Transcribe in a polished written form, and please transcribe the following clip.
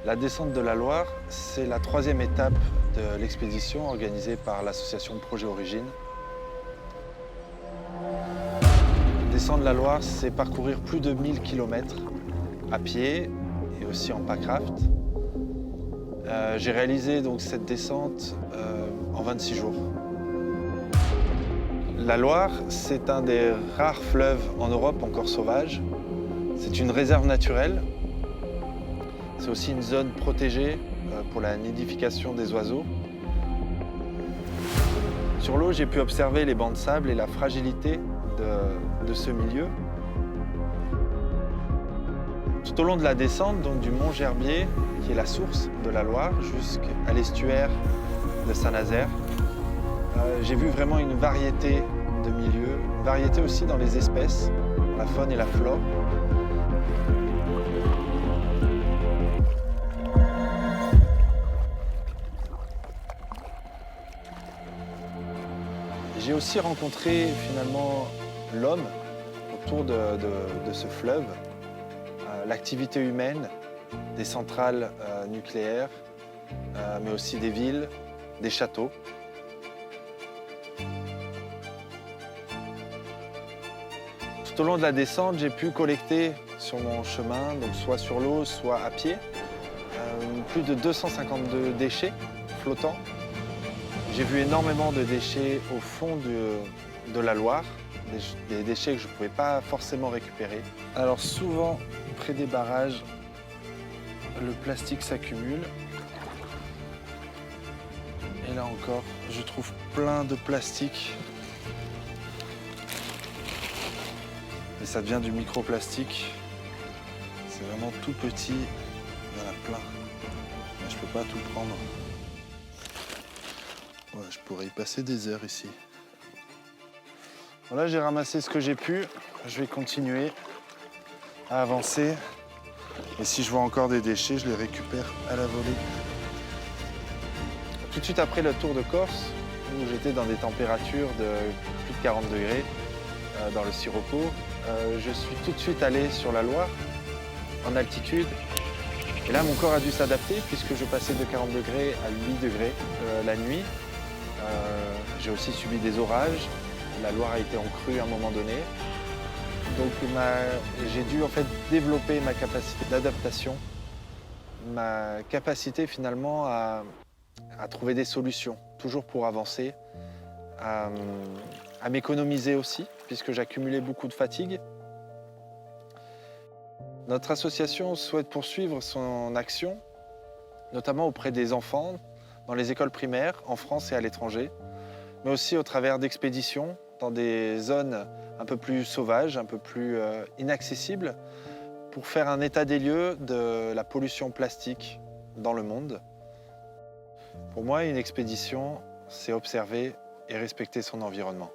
La descente de la Loire, c'est la troisième étape de l'expédition organisée par l'association Projet Origine. Descendre la Loire, c'est parcourir plus de 1000 km à pied et aussi en packraft. J'ai réalisé donc cette descente en 26 jours. La Loire, c'est un des rares fleuves en Europe encore sauvage. C'est une réserve naturelle. C'est aussi une zone protégée pour la nidification des oiseaux. Sur l'eau, j'ai pu observer les bancs de sable et la fragilité de ce milieu. Tout au long de la descente, donc du mont Gerbier, qui est la source de la Loire, jusqu'à l'estuaire de Saint-Nazaire, j'ai vu vraiment une variété de milieux, une variété aussi dans les espèces, la faune et la flore. J'ai aussi rencontré finalement l'homme autour de ce fleuve, l'activité humaine, des centrales nucléaires, mais aussi des villes, des châteaux. Tout au long de la descente, j'ai pu collecter sur mon chemin, donc soit sur l'eau, soit à pied, plus de 252 déchets flottants. J'ai vu énormément de déchets au fond de la Loire, des déchets que je ne pouvais pas forcément récupérer. Alors souvent, près des barrages, le plastique s'accumule. Et là encore, je trouve plein de plastique. Et ça devient du microplastique. C'est vraiment tout petit, il y en a plein. Je ne peux pas tout prendre. Ouais, je pourrais y passer des heures ici. Voilà, j'ai ramassé ce que j'ai pu. Je vais continuer à avancer. Et si je vois encore des déchets, je les récupère à la volée. Tout de suite après le Tour de Corse, où j'étais dans des températures de plus de 40 degrés dans le Sirocco, je suis tout de suite allé sur la Loire, en altitude. Et là, mon corps a dû s'adapter puisque je passais de 40 degrés à 8 degrés la nuit. J'ai aussi subi des orages. La Loire a été en crue à un moment donné. Donc j'ai dû en fait développer ma capacité d'adaptation, ma capacité finalement à trouver des solutions, toujours pour avancer, à m'économiser aussi, puisque j'accumulais beaucoup de fatigue. Notre association souhaite poursuivre son action, notamment auprès des enfants, dans les écoles primaires, en France et à l'étranger, mais aussi au travers d'expéditions dans des zones un peu plus sauvages, un peu plus inaccessibles, pour faire un état des lieux de la pollution plastique dans le monde. Pour moi, une expédition, c'est observer et respecter son environnement.